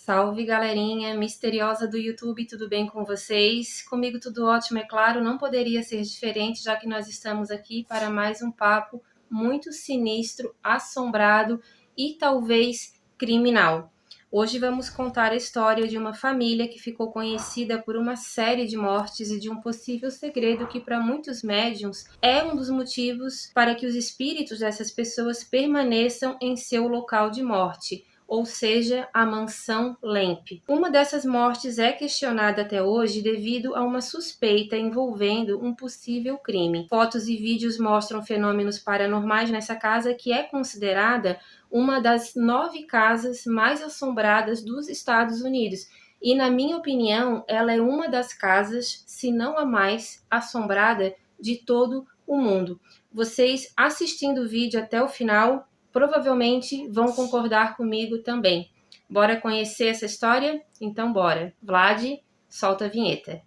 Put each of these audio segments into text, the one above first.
Salve, galerinha misteriosa do YouTube, tudo bem com vocês? Comigo tudo ótimo, é claro, não poderia ser diferente, já que nós estamos aqui para mais um papo muito sinistro, assombrado e talvez criminal. Hoje vamos contar a história de uma família que ficou conhecida por uma série de mortes e de um possível segredo que para muitos médiums é um dos motivos para que os espíritos dessas pessoas permaneçam em seu local de morte, ou seja, a mansão Lemp. Uma dessas mortes é questionada até hoje devido a uma suspeita envolvendo um possível crime. Fotos e vídeos mostram fenômenos paranormais nessa casa, que é considerada uma das 9 casas mais assombradas dos Estados Unidos. E, na minha opinião, ela é uma das casas, se não a mais assombrada de todo o mundo. Vocês assistindo o vídeo até o final provavelmente vão concordar comigo também. Bora conhecer essa história? Então bora. Vlad, solta a vinheta.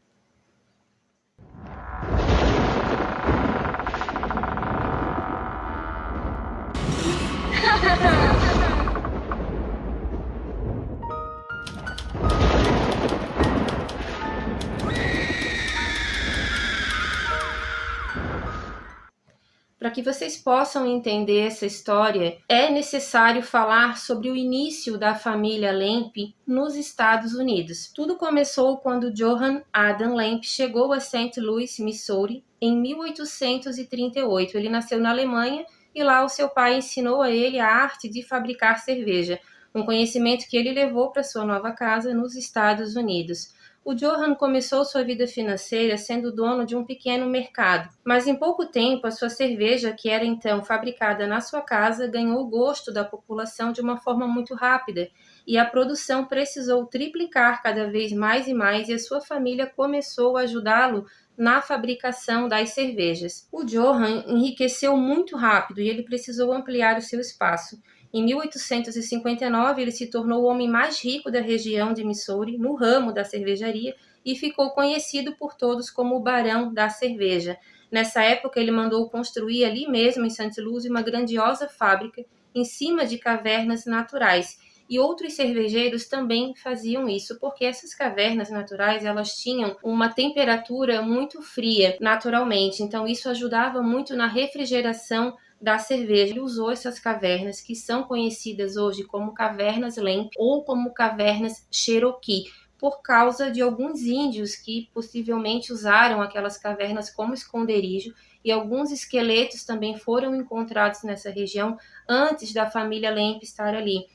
Para que vocês possam entender essa história, é necessário falar sobre o início da família Lemp nos Estados Unidos. Tudo começou quando Johann Adam Lemp chegou a St. Louis, Missouri, em 1838. Ele nasceu na Alemanha e lá o seu pai ensinou a ele a arte de fabricar cerveja, um conhecimento que ele levou para sua nova casa nos Estados Unidos. O Johann começou sua vida financeira sendo dono de um pequeno mercado, mas em pouco tempo a sua cerveja, que era então fabricada na sua casa, ganhou o gosto da população de uma forma muito rápida e a produção precisou triplicar cada vez mais e mais, e a sua família começou a ajudá-lo na fabricação das cervejas. O Johann enriqueceu muito rápido e ele precisou ampliar o seu espaço. Em 1859, ele se tornou o homem mais rico da região de Missouri, no ramo da cervejaria, e ficou conhecido por todos como o Barão da Cerveja. Nessa época, ele mandou construir ali mesmo, em St. Louis, uma grandiosa fábrica em cima de cavernas naturais. E outros cervejeiros também faziam isso, porque essas cavernas naturais, elas tinham uma temperatura muito fria, naturalmente. Então, isso ajudava muito na refrigeração da cerveja. Ele usou essas cavernas, que são conhecidas hoje como cavernas Lemp ou como cavernas Cherokee, por causa de alguns índios que possivelmente usaram aquelas cavernas como esconderijo, e alguns esqueletos também foram encontrados nessa região antes da família Lemp estar ali.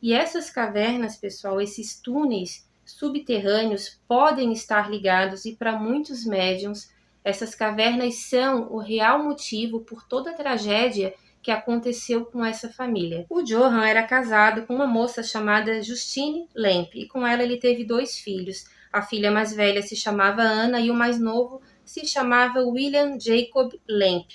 E essas cavernas, pessoal, esses túneis subterrâneos podem estar ligados, e para muitos médiums essas cavernas são o real motivo por toda a tragédia que aconteceu com essa família. O Johann era casado com uma moça chamada Justine Lemp, e com ela ele teve 2 filhos. A filha mais velha se chamava Anna e o mais novo se chamava William Jacob Lemp.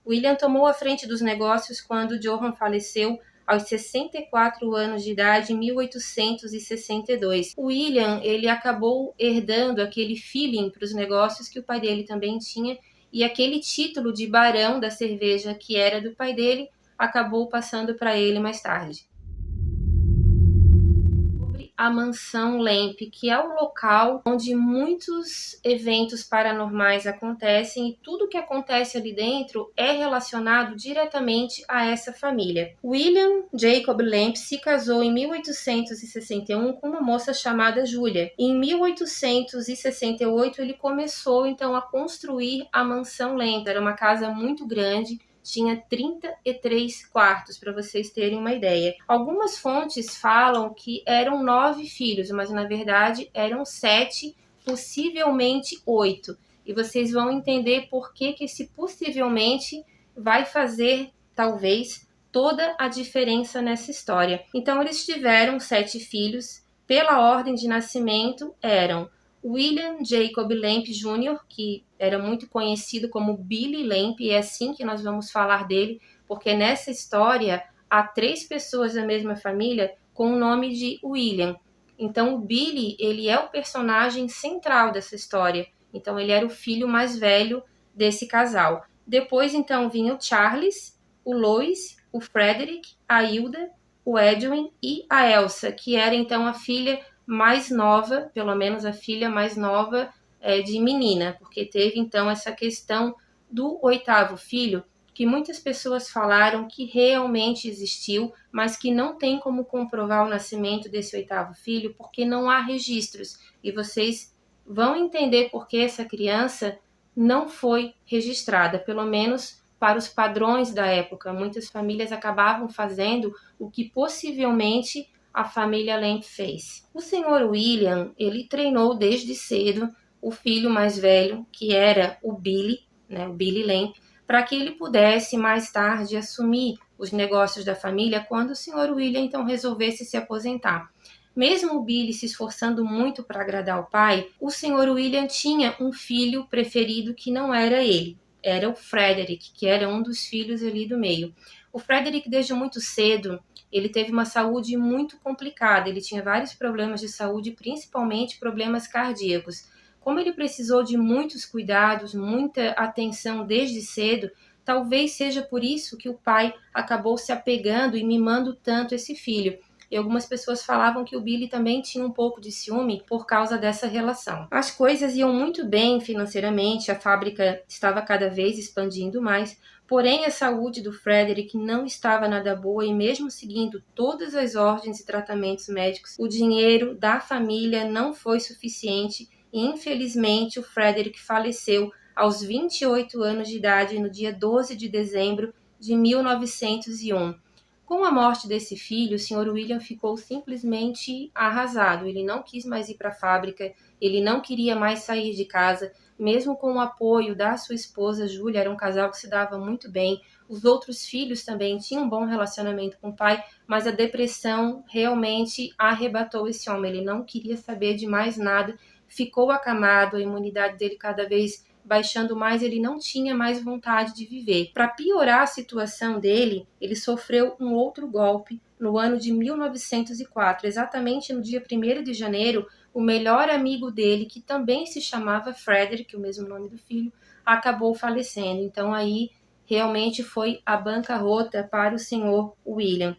William tomou a frente dos negócios quando Johann faleceu aos 64 anos de idade, em 1862. O William, ele acabou herdando aquele feeling para os negócios que o pai dele também tinha, e aquele título de barão da cerveja que era do pai dele acabou passando para ele mais tarde. A mansão Lemp, que é o local onde muitos eventos paranormais acontecem, e tudo que acontece ali dentro é relacionado diretamente a essa família. William Jacob Lemp se casou em 1861 com uma moça chamada Julia. Em 1868 ele começou então a construir a mansão Lemp. Era uma casa muito grande, tinha 33 quartos, para vocês terem uma ideia. Algumas fontes falam que eram 9 filhos, mas na verdade eram 7, possivelmente 8. E vocês vão entender por que esse possivelmente vai fazer, talvez, toda a diferença nessa história. Então, eles tiveram 7 filhos. Pela ordem de nascimento, eram William Jacob Lemp Jr., que era muito conhecido como Billy Lemp, e é assim que nós vamos falar dele, porque nessa história há 3 pessoas da mesma família com o nome de William. Então o Billy, ele é o personagem central dessa história. Então ele era o filho mais velho desse casal. Depois então vinha o Charles, o Lois, o Frederick, a Hilda, o Edwin e a Elsa, que era então a filha mais nova, pelo menos a filha mais nova de menina, porque teve então essa questão do oitavo filho, que muitas pessoas falaram que realmente existiu, mas que não tem como comprovar o nascimento desse oitavo filho, porque não há registros. E vocês vão entender por que essa criança não foi registrada, pelo menos para os padrões da época. Muitas famílias acabavam fazendo o que possivelmente a família Lamp fez. O senhor William, ele treinou desde cedo o filho mais velho, que era o Billy, o Billy Lamp, para que ele pudesse mais tarde assumir os negócios da família quando o senhor William então resolvesse se aposentar. Mesmo o Billy se esforçando muito para agradar o pai, o senhor William tinha um filho preferido que não era ele, era o Frederick, que era um dos filhos ali do meio. O Frederick, desde muito cedo, ele teve uma saúde muito complicada, ele tinha vários problemas de saúde, principalmente problemas cardíacos. Como ele precisou de muitos cuidados, muita atenção desde cedo, talvez seja por isso que o pai acabou se apegando e mimando tanto esse filho. E algumas pessoas falavam que o Billy também tinha um pouco de ciúme por causa dessa relação. As coisas iam muito bem financeiramente, a fábrica estava cada vez expandindo mais, porém a saúde do Frederick não estava nada boa e mesmo seguindo todas as ordens e tratamentos médicos, o dinheiro da família não foi suficiente e infelizmente o Frederick faleceu aos 28 anos de idade no dia 12 de dezembro de 1901. Com a morte desse filho, o Sr. William ficou simplesmente arrasado. Ele não quis mais ir para a fábrica, ele não queria mais sair de casa, mesmo com o apoio da sua esposa, Júlia, era um casal que se dava muito bem. Os outros filhos também tinham um bom relacionamento com o pai, mas a depressão realmente arrebatou esse homem. Ele não queria saber de mais nada, ficou acamado, a imunidade dele cada vez baixando mais, ele não tinha mais vontade de viver. Para piorar a situação dele, ele sofreu um outro golpe no ano de 1904, exatamente no dia 1º de janeiro, o melhor amigo dele, que também se chamava Frederick, o mesmo nome do filho, acabou falecendo. Então aí realmente foi a bancarrota para o senhor William.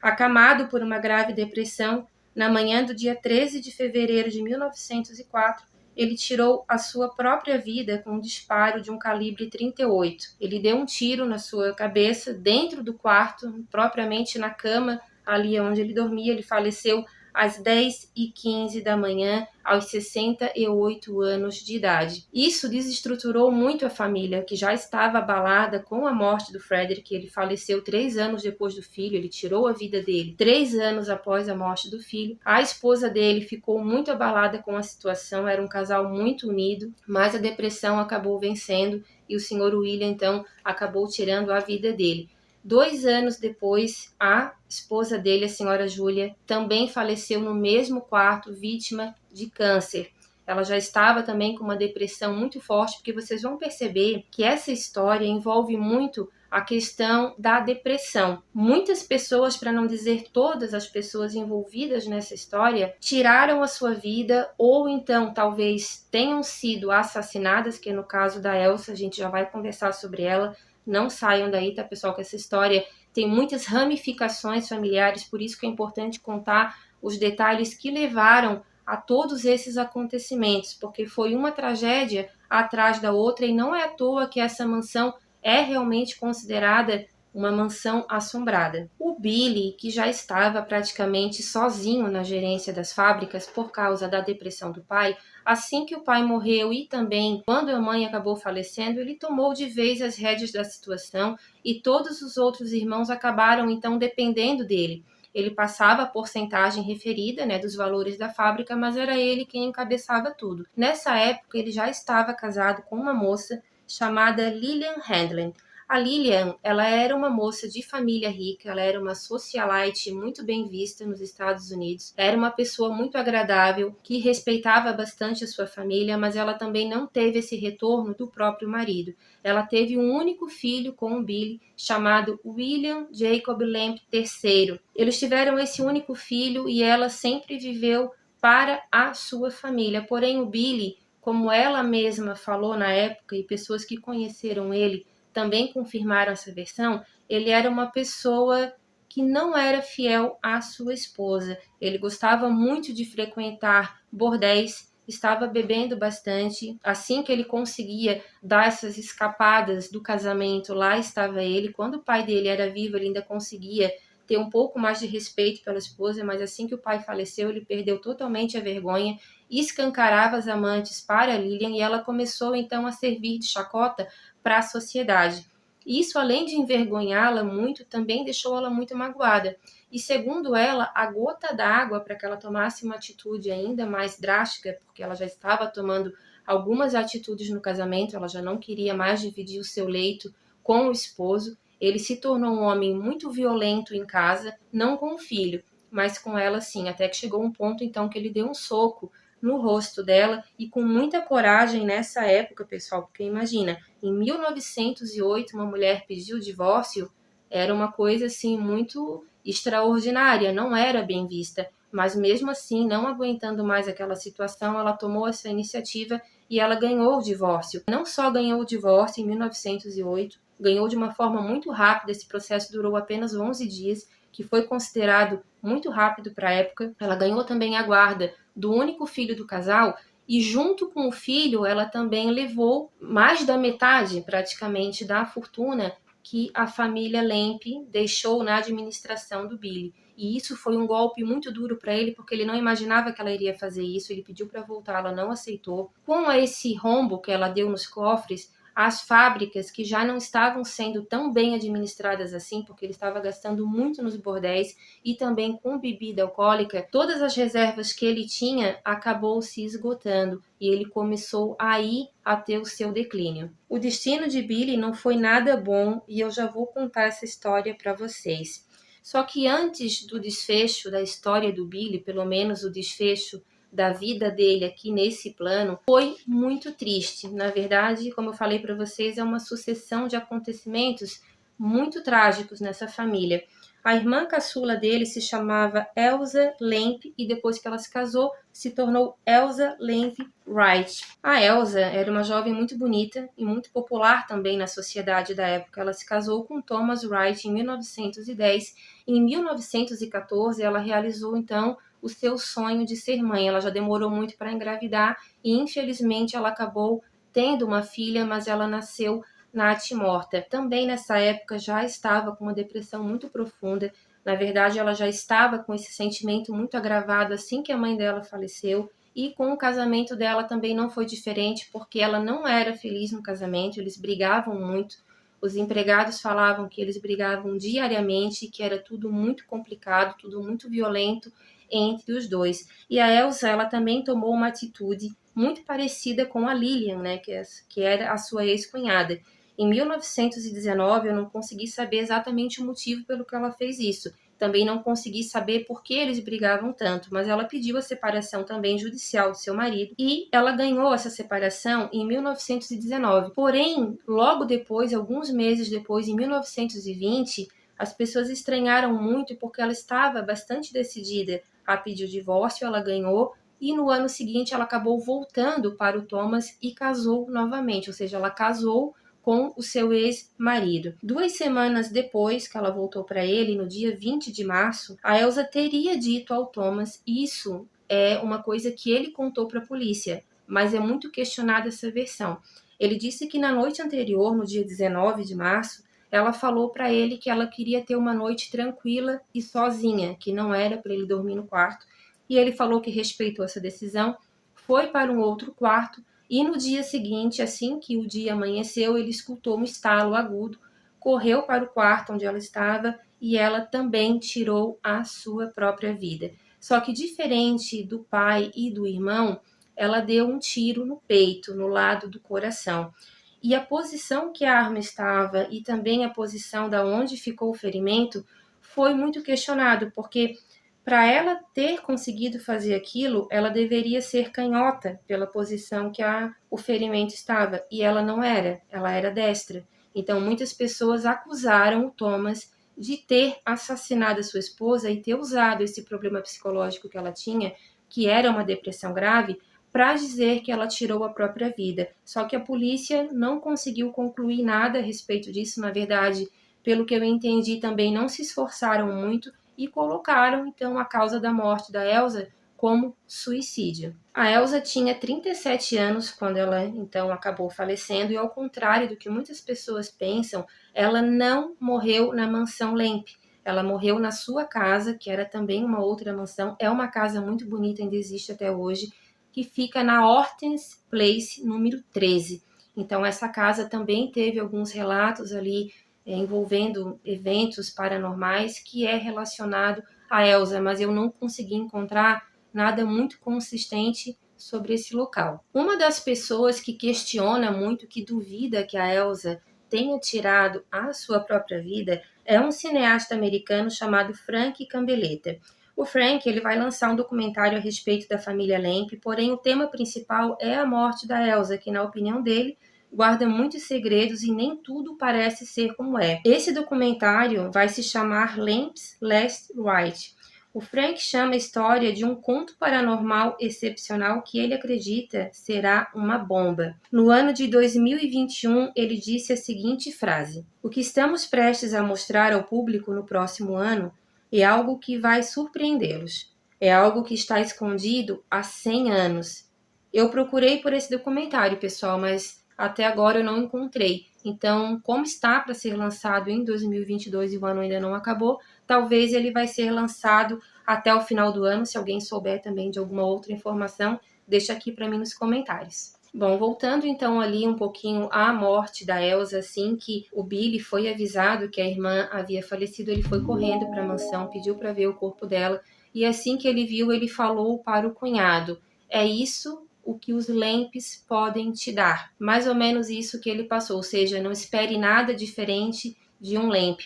Acamado por uma grave depressão, na manhã do dia 13 de fevereiro de 1904, ele tirou a sua própria vida com um disparo de um calibre 38. Ele deu um tiro na sua cabeça dentro do quarto, propriamente na cama, ali onde ele dormia. Ele faleceu às 10h15 da manhã, aos 68 anos de idade. Isso desestruturou muito a família, que já estava abalada com a morte do Frederick. Ele faleceu 3 anos depois do filho, ele tirou a vida dele 3 anos após a morte do filho. A esposa dele ficou muito abalada com a situação, era um casal muito unido, mas a depressão acabou vencendo e o Sr. William, então, acabou tirando a vida dele. 2 anos depois, a esposa dele, a senhora Júlia, também faleceu no mesmo quarto, vítima de câncer. Ela já estava também com uma depressão muito forte, porque vocês vão perceber que essa história envolve muito a questão da depressão. Muitas pessoas, para não dizer todas as pessoas envolvidas nessa história, tiraram a sua vida ou então talvez tenham sido assassinadas, que no caso da Elsa, a gente já vai conversar sobre ela. Não saiam daí, tá, pessoal, que essa história tem muitas ramificações familiares, por isso que é importante contar os detalhes que levaram a todos esses acontecimentos, porque foi uma tragédia atrás da outra e não é à toa que essa mansão é realmente considerada uma mansão assombrada. O Billy, que já estava praticamente sozinho na gerência das fábricas por causa da depressão do pai, assim que o pai morreu e também quando a mãe acabou falecendo, ele tomou de vez as rédeas da situação e todos os outros irmãos acabaram então dependendo dele. Ele passava a porcentagem referida, dos valores da fábrica, mas era ele quem encabeçava tudo. Nessa época, ele já estava casado com uma moça chamada Lillian Handlen. A Lillian, ela era uma moça de família rica, ela era uma socialite muito bem vista nos Estados Unidos, era uma pessoa muito agradável, que respeitava bastante a sua família, mas ela também não teve esse retorno do próprio marido. Ela teve um único filho com o Billy, chamado William Jacob Lamp III. Eles tiveram esse único filho e ela sempre viveu para a sua família. Porém, o Billy, como ela mesma falou na época, e pessoas que conheceram ele também confirmaram essa versão, ele era uma pessoa que não era fiel à sua esposa. Ele gostava muito de frequentar bordéis, estava bebendo bastante. Assim que ele conseguia dar essas escapadas do casamento, lá estava ele. Quando o pai dele era vivo, ele ainda conseguia ter um pouco mais de respeito pela esposa, mas assim que o pai faleceu, ele perdeu totalmente a vergonha, escancarava as amantes para Lilian e ela começou então a servir de chacota para a sociedade. Isso, além de envergonhá-la muito, também deixou ela muito magoada. E segundo ela, a gota d'água para que ela tomasse uma atitude ainda mais drástica, porque ela já estava tomando algumas atitudes no casamento, ela já não queria mais dividir o seu leito com o esposo. Ele se tornou um homem muito violento em casa, não com o filho, mas com ela sim, até que chegou um ponto então que ele deu um soco no rosto dela e com muita coragem nessa época, pessoal, porque imagina, em 1908 uma mulher pedir o divórcio era uma coisa assim muito extraordinária, não era bem vista, mas mesmo assim, não aguentando mais aquela situação, ela tomou essa iniciativa e ela ganhou o divórcio. Não só ganhou o divórcio em 1908, ganhou de uma forma muito rápida, esse processo durou apenas 11 dias, que foi considerado muito rápido para a época. Ela ganhou também a guarda do único filho do casal e junto com o filho ela também levou mais da metade praticamente da fortuna que a família Lempe deixou na administração do Billy. E isso foi um golpe muito duro para ele, porque ele não imaginava que ela iria fazer isso, ele pediu para voltar, ela não aceitou. Com esse rombo que ela deu nos cofres, as fábricas que já não estavam sendo tão bem administradas assim, porque ele estava gastando muito nos bordéis e também com bebida alcoólica, todas as reservas que ele tinha acabou se esgotando e ele começou aí a ter o seu declínio. O destino de Billy não foi nada bom e eu já vou contar essa história para vocês. Só que antes do desfecho da história do Billy, pelo menos o desfecho da vida dele aqui nesse plano, foi muito triste. Na verdade, como eu falei para vocês, é uma sucessão de acontecimentos muito trágicos nessa família. A irmã caçula dele se chamava Elsa Lemp e depois que ela se casou, se tornou Elsa Lemp Wright. A Elsa era uma jovem muito bonita e muito popular também na sociedade da época. Ela se casou com Thomas Wright em 1910 e em 1914 ela realizou então o seu sonho de ser mãe. Ela já demorou muito para engravidar e infelizmente ela acabou tendo uma filha, mas ela nasceu natimorta. Também nessa época já estava com uma depressão muito profunda. Na verdade, ela já estava com esse sentimento muito agravado assim que a mãe dela faleceu. E com o casamento dela também não foi diferente, porque ela não era feliz no casamento, eles brigavam muito. Os empregados falavam que eles brigavam diariamente, que era tudo muito complicado, tudo muito violento entre os dois. E a Elsa, ela também tomou uma atitude muito parecida com a Lilian, né, que era a sua ex-cunhada. Em 1919, eu não consegui saber exatamente o motivo pelo que ela fez isso. Também não consegui saber por que eles brigavam tanto, mas ela pediu a separação também judicial do seu marido e ela ganhou essa separação em 1919. Porém, logo depois, alguns meses depois, em 1920, as pessoas estranharam muito porque ela estava bastante decidida a pedir o divórcio, ela ganhou e no ano seguinte ela acabou voltando para o Thomas e casou novamente, ou seja, ela casou com o seu ex-marido. 2 semanas depois que ela voltou para ele, no dia 20 de março, a Elsa teria dito ao Thomas, isso é uma coisa que ele contou para a polícia, mas é muito questionada essa versão. Ele disse que na noite anterior, no dia 19 de março, ela falou para ele que ela queria ter uma noite tranquila e sozinha, que não era para ele dormir no quarto, e ele falou que respeitou essa decisão, foi para um outro quarto. E no dia seguinte, assim que o dia amanheceu, ele escutou um estalo agudo, correu para o quarto onde ela estava e ela também tirou a sua própria vida. Só que diferente do pai e do irmão, ela deu um tiro no peito, no lado do coração. E a posição que a arma estava e também a posição da onde ficou o ferimento foi muito questionado, porque para ela ter conseguido fazer aquilo, ela deveria ser canhota pela posição que o ferimento estava, e ela não era, ela era destra. Então, muitas pessoas acusaram o Thomas de ter assassinado a sua esposa e ter usado esse problema psicológico que ela tinha, que era uma depressão grave, para dizer que ela tirou a própria vida. Só que a polícia não conseguiu concluir nada a respeito disso, na verdade, pelo que eu entendi, também não se esforçaram muito e colocaram, então, a causa da morte da Elsa como suicídio. A Elsa tinha 37 anos quando ela, então, acabou falecendo, e ao contrário do que muitas pessoas pensam, ela não morreu na mansão Lemp. Ela morreu na sua casa, que era também uma outra mansão. É uma casa muito bonita, ainda existe até hoje, que fica na Hortense Place, número 13. Então, essa casa também teve alguns relatos ali envolvendo eventos paranormais que é relacionado a Elsa, mas eu não consegui encontrar nada muito consistente sobre esse local. Uma das pessoas que questiona muito, que duvida que a Elsa tenha tirado a sua própria vida, é um cineasta americano chamado Frank Cambeleta. O Frank ele vai lançar um documentário a respeito da família Lemp, porém o tema principal é a morte da Elsa, que na opinião dele guarda muitos segredos e nem tudo parece ser como é. Esse documentário vai se chamar Lemp's Last Ride. O Frank chama a história de um conto paranormal excepcional que ele acredita será uma bomba. No ano de 2021, ele disse a seguinte frase: "O que estamos prestes a mostrar ao público no próximo ano é algo que vai surpreendê-los. É algo que está escondido há 100 anos. Eu procurei por esse documentário, pessoal, mas até agora eu não encontrei. Então, como está para ser lançado em 2022 e o ano ainda não acabou, talvez ele vai ser lançado até o final do ano. Se alguém souber também de alguma outra informação, deixa aqui para mim nos comentários." Bom, voltando então ali um pouquinho à morte da Elsa, assim que o Billy foi avisado que a irmã havia falecido, ele foi correndo para a mansão, pediu para ver o corpo dela, e assim que ele viu, ele falou para o cunhado: "É isso o que os Lemps podem te dar." Mais ou menos isso que ele passou, ou seja, não espere nada diferente de um Lemp.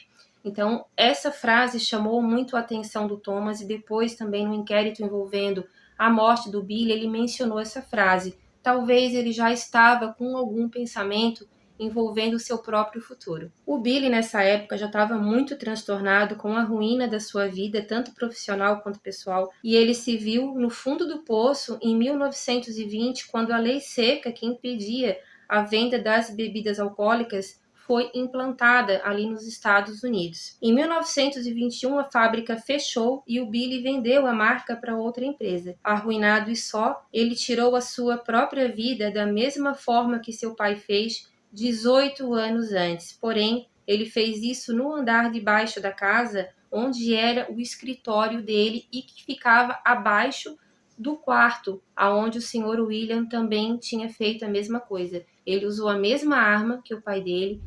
Então, essa frase chamou muito a atenção do Thomas, e depois também no inquérito envolvendo a morte do Billy, ele mencionou essa frase. Talvez ele já estava com algum pensamento envolvendo o seu próprio futuro. O Billy, nessa época, já estava muito transtornado com a ruína da sua vida, tanto profissional quanto pessoal, e ele se viu no fundo do poço em 1920, quando a lei seca que impedia a venda das bebidas alcoólicas foi implantada ali nos Estados Unidos. Em 1921, a fábrica fechou e o Billy vendeu a marca para outra empresa. Arruinado e só, ele tirou a sua própria vida da mesma forma que seu pai fez 18 anos antes. Porém, ele fez isso no andar de baixo da casa, onde era o escritório dele e que ficava abaixo do quarto, aonde o Sr. William também tinha feito a mesma coisa. Ele usou a mesma arma que o pai dele.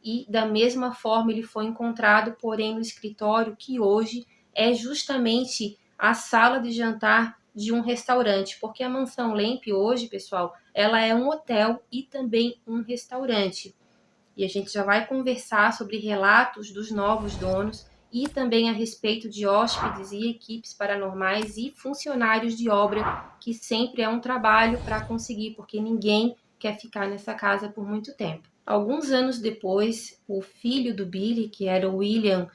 E da mesma forma ele foi encontrado, porém no escritório que hoje é justamente a sala de jantar de um restaurante, porque a mansão Lemp hoje, pessoal, ela é um hotel e também um restaurante. E a gente já vai conversar sobre relatos dos novos donos e também a respeito de hóspedes e equipes paranormais e funcionários de obra, que sempre é um trabalho para conseguir, porque ninguém quer ficar nessa casa por muito tempo. Alguns anos depois, o filho do Billy, que era o William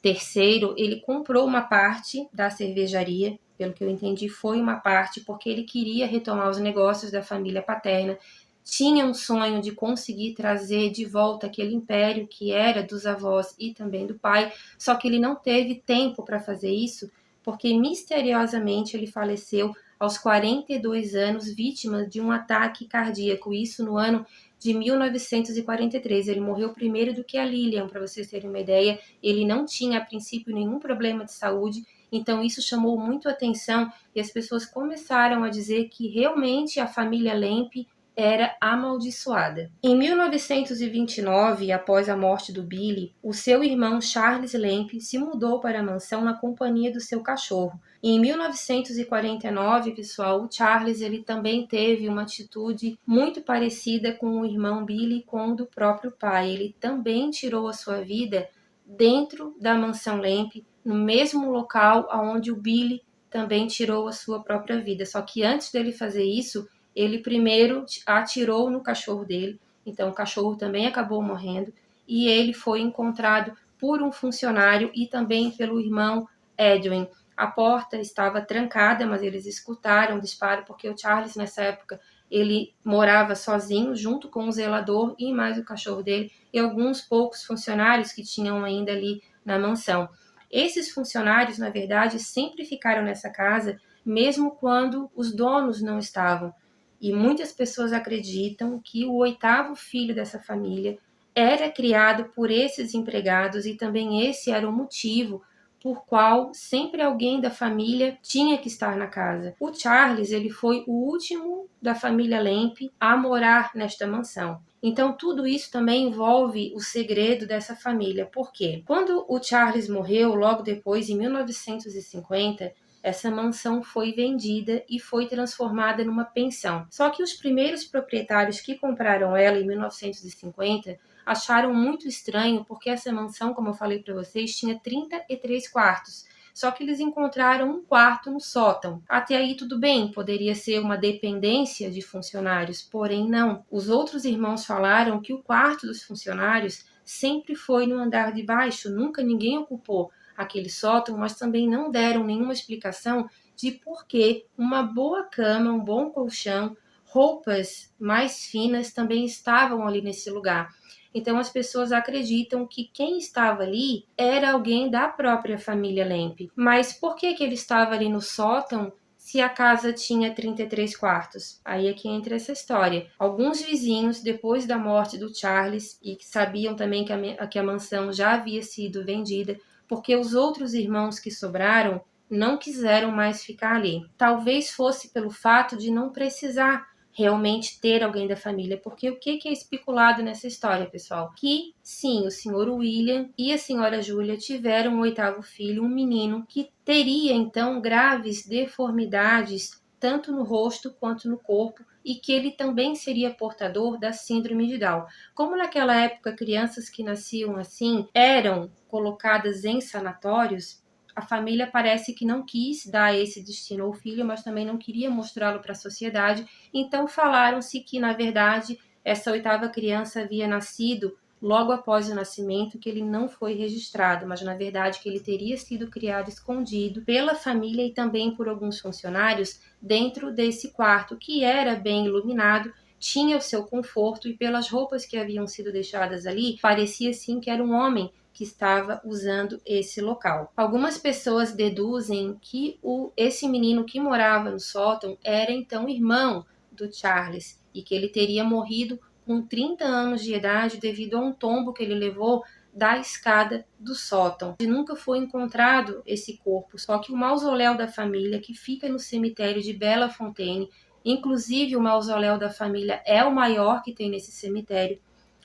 III, ele comprou uma parte da cervejaria. Pelo que eu entendi, foi uma parte porque ele queria retomar os negócios da família paterna, tinha um sonho de conseguir trazer de volta aquele império que era dos avós e também do pai, só que ele não teve tempo para fazer isso, porque misteriosamente ele faleceu aos 42 anos, vítima de um ataque cardíaco, isso no ano de 1943. Ele morreu primeiro do que a Lillian, para vocês terem uma ideia. Ele não tinha, a princípio, nenhum problema de saúde, então isso chamou muito a atenção e as pessoas começaram a dizer que realmente a família Lemp era amaldiçoada. Em 1929, após a morte do Billy, o seu irmão Charles Lemp se mudou para a mansão na companhia do seu cachorro. E em 1949, pessoal, o Charles ele também teve uma atitude muito parecida com o irmão Billy, com o do próprio pai. Ele também tirou a sua vida dentro da mansão Lemp, no mesmo local onde o Billy também tirou a sua própria vida. Só que antes dele fazer isso, ele primeiro atirou no cachorro dele então o cachorro também acabou morrendo, e ele foi encontrado por um funcionário e também pelo irmão Edwin. A porta estava trancada, mas eles escutaram o disparo, porque o Charles, nessa época, ele morava sozinho, junto com o zelador e mais o cachorro dele, e alguns poucos funcionários que tinham ainda ali na mansão. Esses funcionários, na verdade, sempre ficaram nessa casa, mesmo quando os donos não estavam. E muitas pessoas acreditam que o 8º filho dessa família era criado por esses empregados, e também esse era o motivo por qual sempre alguém da família tinha que estar na casa. O Charles, ele foi o último da família Lemp a morar nesta mansão. Então tudo isso também envolve o segredo dessa família. Por quê? Quando o Charles morreu, logo depois, em 1950, essa mansão foi vendida e foi transformada numa pensão. Só que os primeiros proprietários que compraram ela em 1950 acharam muito estranho, porque essa mansão, como eu falei para vocês, tinha 33 quartos. Só que eles encontraram um quarto no sótão. Até aí tudo bem, poderia ser uma dependência de funcionários, porém não. Os outros irmãos falaram que o quarto dos funcionários sempre foi no andar de baixo, nunca ninguém ocupou aquele sótão, mas também não deram nenhuma explicação de por que uma boa cama, um bom colchão, roupas mais finas também estavam ali nesse lugar. Então as pessoas acreditam que quem estava ali era alguém da própria família Lemp. Mas por que ele estava ali no sótão se a casa tinha 33 quartos? Aí é que entra essa história. Alguns vizinhos, depois da morte do Charles, e que sabiam também que a mansão já havia sido vendida, porque os outros irmãos que sobraram não quiseram mais ficar ali. Talvez fosse pelo fato de não precisar realmente ter alguém da família, porque o que é especulado nessa história, pessoal? Que sim, o senhor William e a senhora Julia tiveram um 8º filho, um menino, que teria então graves deformidades tanto no rosto quanto no corpo, e que ele também seria portador da síndrome de Down. Como naquela época crianças que nasciam assim eram colocadas em sanatórios, a família parece que não quis dar esse destino ao filho, mas também não queria mostrá-lo para a sociedade. Então falaram-se que, na verdade, essa 8ª criança havia nascido logo após o nascimento, que ele não foi registrado, mas na verdade que ele teria sido criado escondido pela família e também por alguns funcionários dentro desse quarto, que era bem iluminado, tinha o seu conforto, e pelas roupas que haviam sido deixadas ali, parecia sim que era um homem que estava usando esse local. Algumas pessoas deduzem que esse menino que morava no sótão era então irmão do Charles, e que ele teria morrido com 30 anos de idade devido a um tombo que ele levou da escada do sótão. E nunca foi encontrado esse corpo, só que o mausoléu da família, que fica no cemitério de Bellefontaine, inclusive o mausoléu da família é o maior que tem nesse cemitério.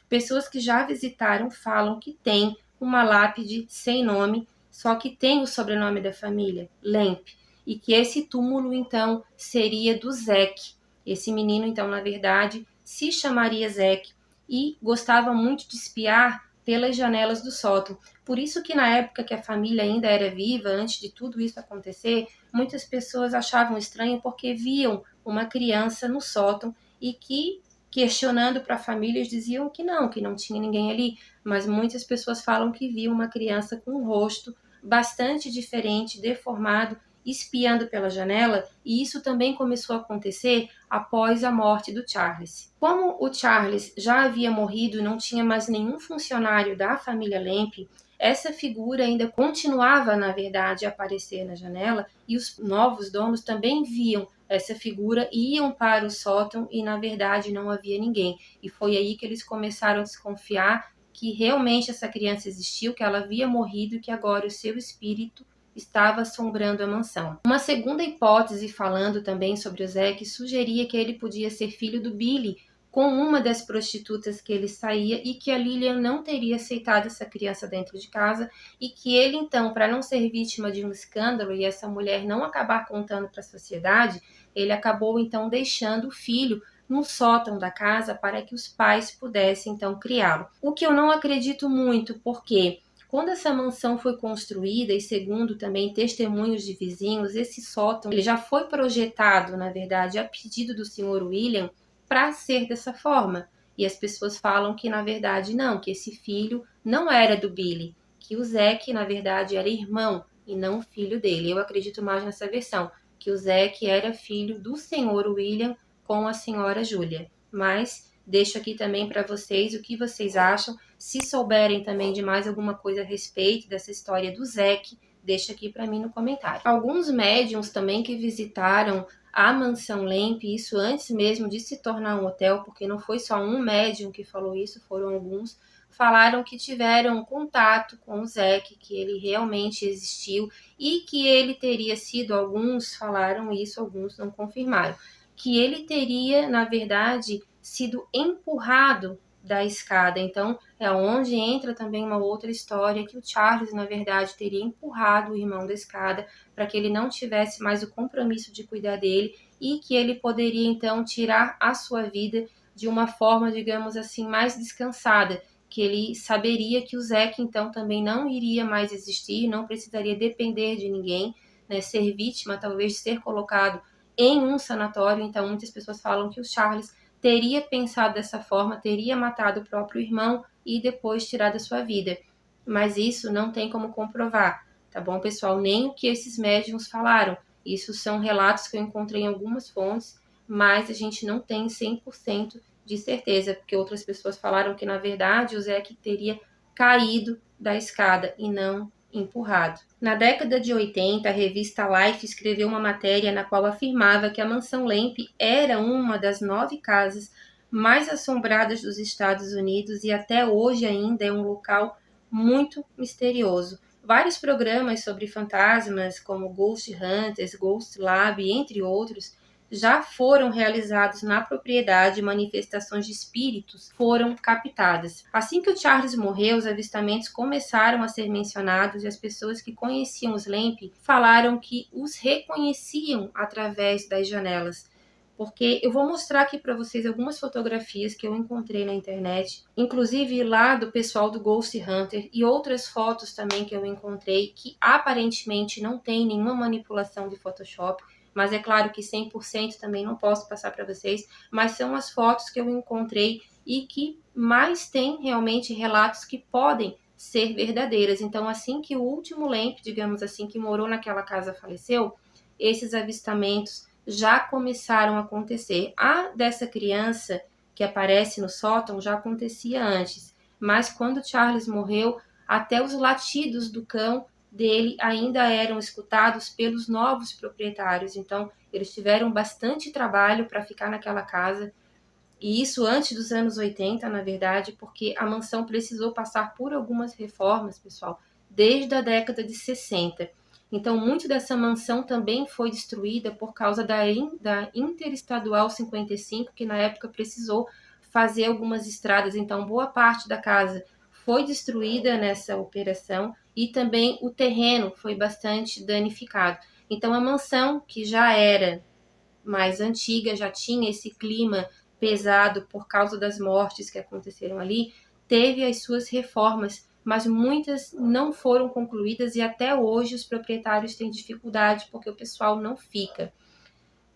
Pessoas que já visitaram falam que tem uma lápide sem nome, só que tem o sobrenome da família, Lemp, e que esse túmulo, então, seria do Zack. Esse menino, então, na verdade, se chamaria Zack e gostava muito de espiar pelas janelas do sótão. Por isso que na época que a família ainda era viva, antes de tudo isso acontecer, muitas pessoas achavam estranho porque viam uma criança no sótão, e que, questionando para a família, eles diziam que não tinha ninguém ali, mas muitas pessoas falam que viam uma criança com um rosto bastante diferente, deformado, espiando pela janela, e isso também começou a acontecer após a morte do Charles. Como o Charles já havia morrido e não tinha mais nenhum funcionário da família Lemp, essa figura ainda continuava, na verdade, a aparecer na janela, e os novos donos também viam essa figura, iam para o sótão e, na verdade, não havia ninguém. E foi aí que eles começaram a desconfiar que realmente essa criança existiu, que ela havia morrido e que agora o seu espírito estava assombrando a mansão. Uma segunda hipótese, falando também sobre o Zack, sugeria que ele podia ser filho do Billy, com uma das prostitutas que ele saía, e que a Lillian não teria aceitado essa criança dentro de casa, e que ele, então, para não ser vítima de um escândalo e essa mulher não acabar contando para a sociedade, ele acabou, então, deixando o filho no sótão da casa para que os pais pudessem, então, criá-lo. O que eu não acredito muito, porque quando essa mansão foi construída, e segundo também testemunhos de vizinhos, esse sótão ele já foi projetado, na verdade, a pedido do Sr. William, para ser dessa forma. E as pessoas falam que, na verdade, não, que esse filho não era do Billy, que o Zack, na verdade, era irmão e não filho dele. Eu acredito mais nessa versão, que o Zack era filho do senhor William com a senhora Julia. Mas deixo aqui também para vocês o que vocês acham. Se souberem também de mais alguma coisa a respeito dessa história do Zack, deixa aqui para mim no comentário. Alguns médiums também que visitaram a mansão Lemp, isso antes mesmo de se tornar um hotel, porque não foi só um médium que falou isso, foram alguns, falaram que tiveram contato com o Zack, que ele realmente existiu e que ele teria sido, alguns falaram isso, alguns não confirmaram, que ele teria, na verdade, sido empurrado da escada. Então, é onde entra também uma outra história, que o Charles, na verdade, teria empurrado o irmão da escada para que ele não tivesse mais o compromisso de cuidar dele e que ele poderia, então, tirar a sua vida de uma forma, digamos assim, mais descansada, que ele saberia que o Zack, então, também não iria mais existir, não precisaria depender de ninguém, né, ser vítima, talvez, de ser colocado em um sanatório. Então, muitas pessoas falam que o Charles teria pensado dessa forma, teria matado o próprio irmão e depois tirado a sua vida. Mas isso não tem como comprovar, tá bom, pessoal? Nem o que esses médiums falaram. Isso são relatos que eu encontrei em algumas fontes, mas a gente não tem 100% de certeza, porque outras pessoas falaram que, na verdade, o Zack teria caído da escada e não empurrado. Na década de 80, a revista Life escreveu uma matéria na qual afirmava que a mansão Lemp era uma das 9 casas mais assombradas dos Estados Unidos e até hoje ainda é um local muito misterioso. Vários programas sobre fantasmas, como Ghost Hunters, Ghost Lab, entre outros, já foram realizados na propriedade, manifestações de espíritos foram captadas. Assim que o Charles morreu, os avistamentos começaram a ser mencionados e as pessoas que conheciam os Lemp falaram que os reconheciam através das janelas. Porque eu vou mostrar aqui para vocês algumas fotografias que eu encontrei na internet, inclusive lá do pessoal do Ghost Hunter, e outras fotos também que eu encontrei que aparentemente não tem nenhuma manipulação de Photoshop, mas é claro que 100% também não posso passar para vocês, mas são as fotos que eu encontrei e que mais tem realmente relatos que podem ser verdadeiras. Então, assim que o último Lemp, digamos assim, que morou naquela casa faleceu, esses avistamentos já começaram a acontecer. A dessa criança que aparece no sótão já acontecia antes, mas quando Charles morreu, até os latidos do cão dele ainda eram escutados pelos novos proprietários. Então, eles tiveram bastante trabalho para ficar naquela casa. E isso antes dos anos 80, na verdade, porque a mansão precisou passar por algumas reformas, pessoal, desde a década de 60. Então, muito dessa mansão também foi destruída por causa da Interestadual 55, que na época precisou fazer algumas estradas. Então, boa parte da casa foi destruída nessa operação e também o terreno foi bastante danificado. Então, a mansão, que já era mais antiga, já tinha esse clima pesado por causa das mortes que aconteceram ali, teve as suas reformas, mas muitas não foram concluídas e até hoje os proprietários têm dificuldade porque o pessoal não fica.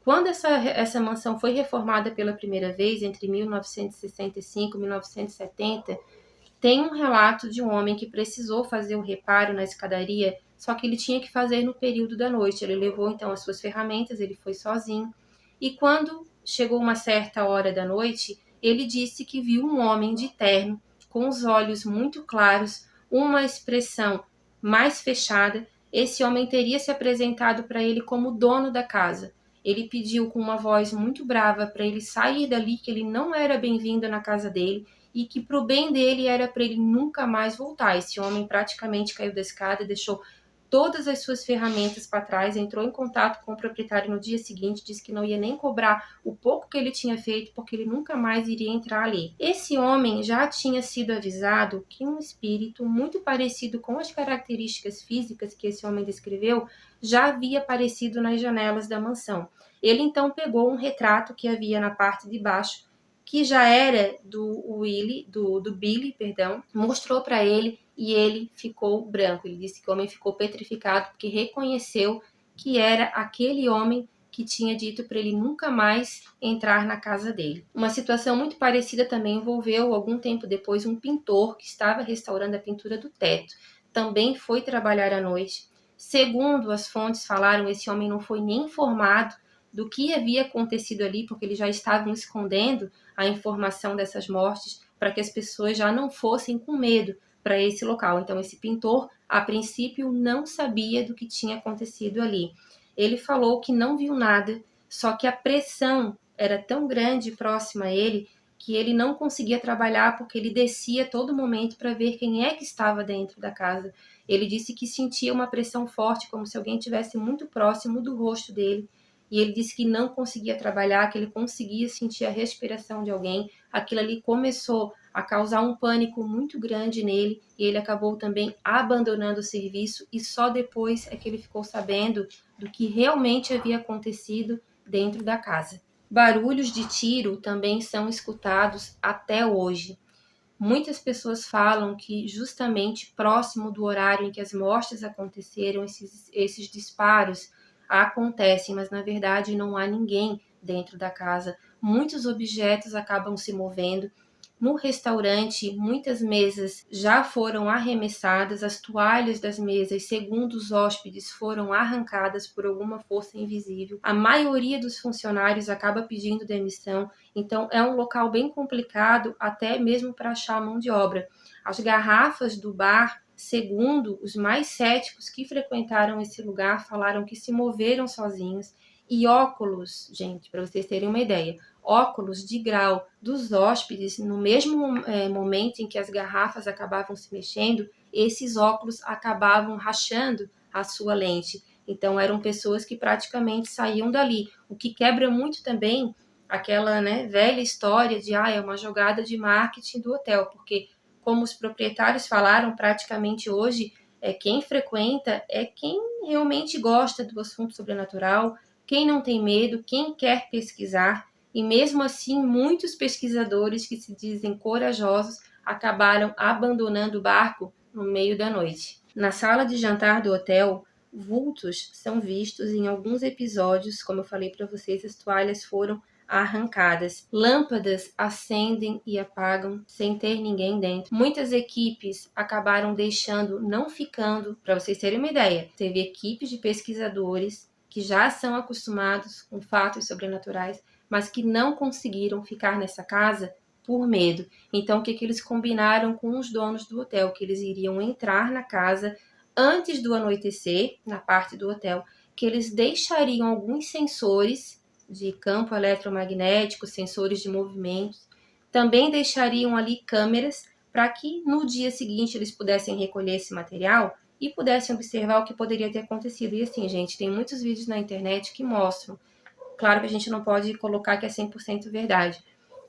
Quando essa mansão foi reformada pela primeira vez, entre 1965 e 1970, tem um relato de um homem que precisou fazer o reparo na escadaria, só que ele tinha que fazer no período da noite. Ele levou então as suas ferramentas, ele foi sozinho. E quando chegou uma certa hora da noite, ele disse que viu um homem de terno, com os olhos muito claros, uma expressão mais fechada. Esse homem teria se apresentado para ele como dono da casa. Ele pediu com uma voz muito brava para ele sair dali, que ele não era bem-vindo na casa dele e que pro bem dele era para ele nunca mais voltar. Esse homem praticamente caiu da escada, deixou todas as suas ferramentas para trás, entrou em contato com o proprietário no dia seguinte, disse que não ia nem cobrar o pouco que ele tinha feito, porque ele nunca mais iria entrar ali. Esse homem já tinha sido avisado que um espírito muito parecido com as características físicas que esse homem descreveu já havia aparecido nas janelas da mansão. Ele então pegou um retrato que havia na parte de baixo, que já era do Billy, mostrou para ele e ele ficou branco. Ele disse que o homem ficou petrificado porque reconheceu que era aquele homem que tinha dito para ele nunca mais entrar na casa dele. Uma situação muito parecida também envolveu, algum tempo depois, um pintor que estava restaurando a pintura do teto. Também foi trabalhar à noite. Segundo as fontes falaram, esse homem não foi nem informado do que havia acontecido ali, porque eles já estavam escondendo a informação dessas mortes para que as pessoas já não fossem com medo para esse local. Então, esse pintor, a princípio, não sabia do que tinha acontecido ali. Ele falou que não viu nada, só que a pressão era tão grande próxima a ele que ele não conseguia trabalhar porque ele descia a todo momento para ver quem é que estava dentro da casa. Ele disse que sentia uma pressão forte, como se alguém estivesse muito próximo do rosto dele. E ele disse que não conseguia trabalhar, que ele conseguia sentir a respiração de alguém. Aquilo ali começou a causar um pânico muito grande nele e ele acabou também abandonando o serviço e só depois é que ele ficou sabendo do que realmente havia acontecido dentro da casa. Barulhos de tiro também são escutados até hoje. Muitas pessoas falam que justamente próximo do horário em que as mortes aconteceram, esses disparos acontecem, mas na verdade não há ninguém dentro da casa. Muitos objetos acabam se movendo. No restaurante, muitas mesas já foram arremessadas, as toalhas das mesas, segundo os hóspedes, foram arrancadas por alguma força invisível. A maioria dos funcionários acaba pedindo demissão, então é um local bem complicado, até mesmo para achar mão de obra. As garrafas do bar, segundo os mais céticos que frequentaram esse lugar, falaram que se moveram sozinhos. E óculos, gente, para vocês terem uma ideia, óculos de grau dos hóspedes, no mesmo momento em que as garrafas acabavam se mexendo, esses óculos acabavam rachando a sua lente. Então eram pessoas que praticamente saíam dali, o que quebra muito também aquela velha história de é uma jogada de marketing do hotel, porque como os proprietários falaram, praticamente hoje quem frequenta é quem realmente gosta do assunto sobrenatural, quem não tem medo, quem quer pesquisar. E mesmo assim, muitos pesquisadores que se dizem corajosos acabaram abandonando o barco no meio da noite. Na sala de jantar do hotel, vultos são vistos em alguns episódios, como eu falei para vocês, as toalhas foram arrancadas. Lâmpadas acendem e apagam sem ter ninguém dentro. Muitas equipes acabaram deixando, não ficando, para vocês terem uma ideia. Teve equipes de pesquisadores que já são acostumados com fatos sobrenaturais, mas que não conseguiram ficar nessa casa por medo. Então, o que eles combinaram com os donos do hotel? Que eles iriam entrar na casa antes do anoitecer, na parte do hotel, que eles deixariam alguns sensores de campo eletromagnético, sensores de movimentos, também deixariam ali câmeras para que no dia seguinte eles pudessem recolher esse material e pudessem observar o que poderia ter acontecido. E assim, gente, tem muitos vídeos na internet que mostram. Claro que a gente não pode colocar que é 100% verdade,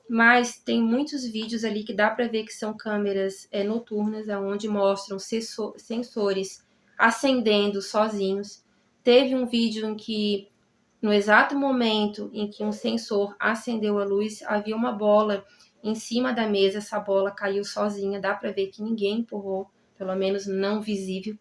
mas tem muitos vídeos ali que dá para ver que são câmeras noturnas, onde mostram sensores acendendo sozinhos. Teve um vídeo em que, no exato momento em que um sensor acendeu a luz, havia uma bola em cima da mesa, essa bola caiu sozinha, dá para ver que ninguém empurrou, pelo menos não visível.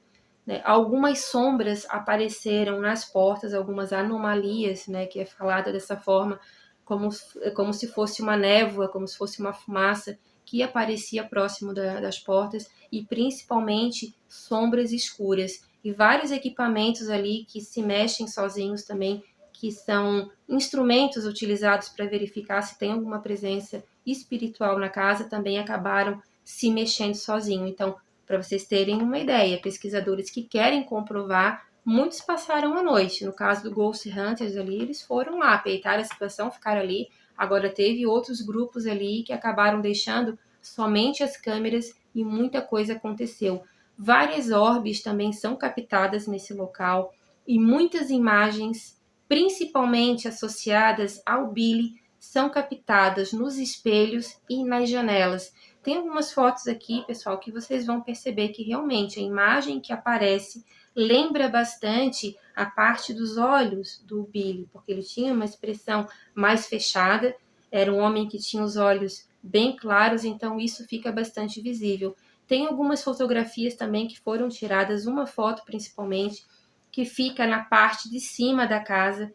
Algumas sombras apareceram nas portas, algumas anomalias, que é falada dessa forma, como se fosse uma névoa, como se fosse uma fumaça que aparecia próximo das portas, e principalmente sombras escuras. E vários equipamentos ali que se mexem sozinhos também, que são instrumentos utilizados para verificar se tem alguma presença espiritual na casa, também acabaram se mexendo sozinho. Então, para vocês terem uma ideia, pesquisadores que querem comprovar, muitos passaram a noite. No caso do Ghost Hunters ali, eles foram lá, peitaram a situação, ficaram ali. Agora teve outros grupos ali que acabaram deixando somente as câmeras e muita coisa aconteceu. Várias orbes também são captadas nesse local e muitas imagens, principalmente associadas ao Billy, são captadas nos espelhos e nas janelas. Tem algumas fotos aqui, pessoal, que vocês vão perceber que realmente a imagem que aparece lembra bastante a parte dos olhos do Billy, porque ele tinha uma expressão mais fechada, era um homem que tinha os olhos bem claros, então isso fica bastante visível. Tem algumas fotografias também que foram tiradas, uma foto principalmente, que fica na parte de cima da casa,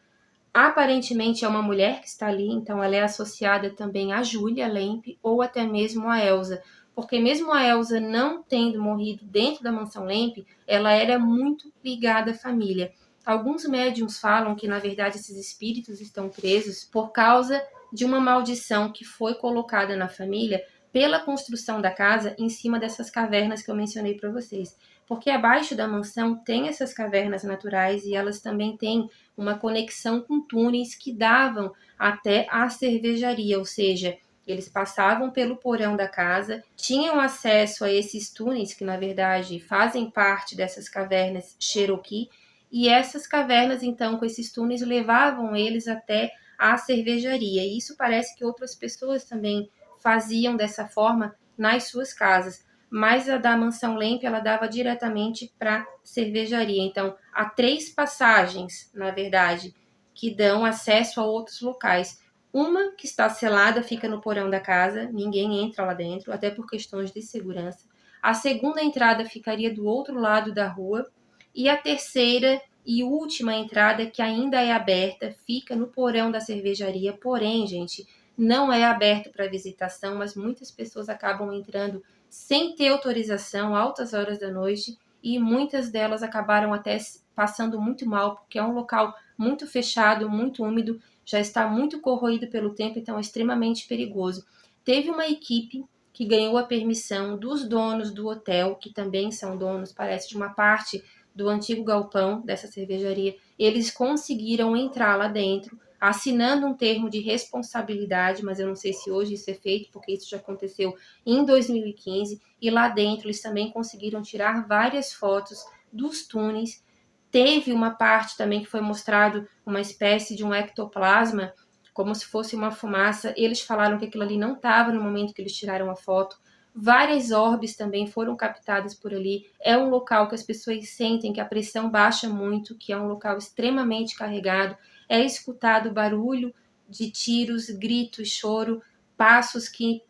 Aparentemente é uma mulher que está ali, então ela é associada também a Júlia Lemp ou até mesmo a Elsa, porque mesmo a Elsa não tendo morrido dentro da mansão Lemp, ela era muito ligada à família. Alguns médiums falam que, na verdade, esses espíritos estão presos por causa de uma maldição que foi colocada na família pela construção da casa em cima dessas cavernas que eu mencionei para vocês. Porque abaixo da mansão tem essas cavernas naturais e elas também têm uma conexão com túneis que davam até a cervejaria, ou seja, eles passavam pelo porão da casa, tinham acesso a esses túneis que, na verdade, fazem parte dessas cavernas Cherokee, e essas cavernas, então, com esses túneis, levavam eles até a cervejaria. E isso parece que outras pessoas também faziam dessa forma nas suas casas. Mas a da mansão Lemp, ela dava diretamente para a cervejaria. Então, há 3 passagens, na verdade, que dão acesso a outros locais. Uma que está selada, fica no porão da casa, ninguém entra lá dentro, até por questões de segurança. A segunda entrada ficaria do outro lado da rua. E a terceira e última entrada, que ainda é aberta, fica no porão da cervejaria. Porém, gente, não é aberto para visitação, mas muitas pessoas acabam entrando sem ter autorização, altas horas da noite, e muitas delas acabaram até passando muito mal, porque é um local muito fechado, muito úmido, já está muito corroído pelo tempo, então é extremamente perigoso. Teve uma equipe que ganhou a permissão dos donos do hotel, que também são donos, parece, de uma parte do antigo galpão dessa cervejaria. Eles conseguiram entrar lá dentro, assinando um termo de responsabilidade, mas eu não sei se hoje isso é feito, porque isso já aconteceu em 2015, e lá dentro eles também conseguiram tirar várias fotos dos túneis. Teve uma parte também que foi mostrado uma espécie de um ectoplasma, como se fosse uma fumaça. Eles falaram que aquilo ali não estava no momento que eles tiraram a foto. Várias orbes também foram captadas por ali. É um local que as pessoas sentem que a pressão baixa muito, que é um local extremamente carregado. É escutado barulho de tiros, gritos, choro, passos que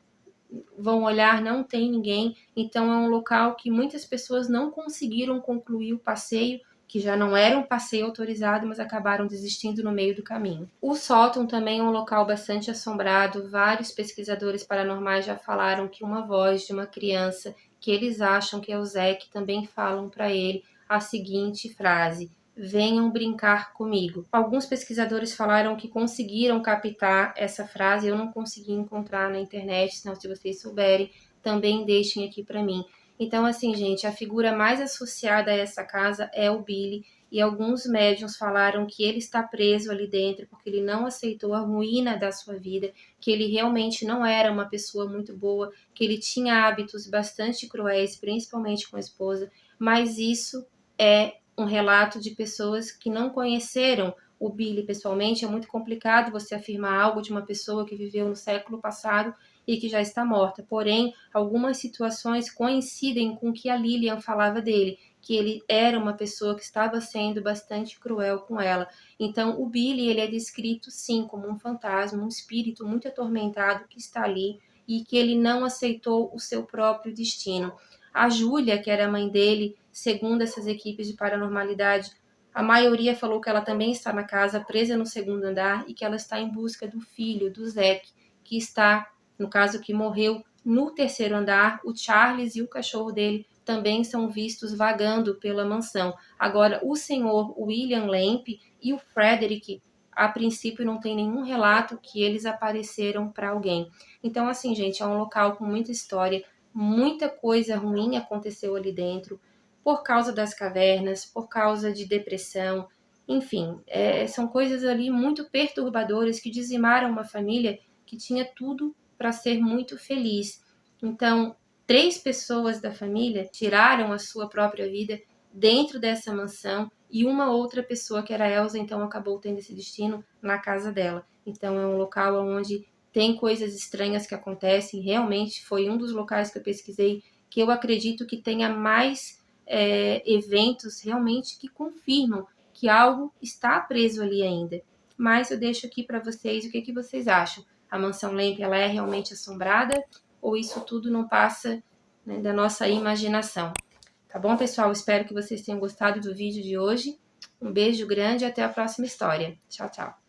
vão olhar, não tem ninguém. Então é um local que muitas pessoas não conseguiram concluir o passeio, que já não era um passeio autorizado, mas acabaram desistindo no meio do caminho. O sótão também é um local bastante assombrado. Vários pesquisadores paranormais já falaram que uma voz de uma criança, que eles acham que é o Zeke, também falam para ele a seguinte frase: venham brincar comigo. Alguns pesquisadores falaram que conseguiram captar essa frase, eu não consegui encontrar na internet, senão se vocês souberem, também deixem aqui para mim. Então, assim, gente, a figura mais associada a essa casa é o Billy, e alguns médiuns falaram que ele está preso ali dentro porque ele não aceitou a ruína da sua vida, que ele realmente não era uma pessoa muito boa, que ele tinha hábitos bastante cruéis, principalmente com a esposa, mas isso é um relato de pessoas que não conheceram o Billy pessoalmente. É muito complicado você afirmar algo de uma pessoa que viveu no século passado e que já está morta. Porém, algumas situações coincidem com o que a Lilian falava dele, que ele era uma pessoa que estava sendo bastante cruel com ela. Então, o Billy, ele é descrito, sim, como um fantasma, um espírito muito atormentado que está ali e que ele não aceitou o seu próprio destino. A Júlia, que era a mãe dele, segundo essas equipes de paranormalidade, a maioria falou que ela também está na casa, presa no segundo andar, e que ela está em busca do filho, do Zeke, que está, no caso, que morreu no terceiro andar. O Charles e o cachorro dele também são vistos vagando pela mansão. Agora, o senhor William Lamp e o Frederick, a princípio, não tem nenhum relato que eles apareceram para alguém. Então, assim, gente, é um local com muita história, muita coisa ruim aconteceu ali dentro, por causa das cavernas, por causa de depressão, enfim, são coisas ali muito perturbadoras que dizimaram uma família que tinha tudo para ser muito feliz. Então, 3 pessoas da família tiraram a sua própria vida dentro dessa mansão, e uma outra pessoa, que era a Elsa, então acabou tendo esse destino na casa dela. Então é um local onde tem coisas estranhas que acontecem. Realmente foi um dos locais que eu pesquisei que eu acredito que tenha mais eventos realmente que confirmam que algo está preso ali ainda. Mas eu deixo aqui para vocês o que vocês acham. A mansão Lamp, ela é realmente assombrada, ou isso tudo não passa, né, da nossa imaginação? Tá bom, pessoal? Espero que vocês tenham gostado do vídeo de hoje. Um beijo grande e até a próxima história. Tchau, tchau.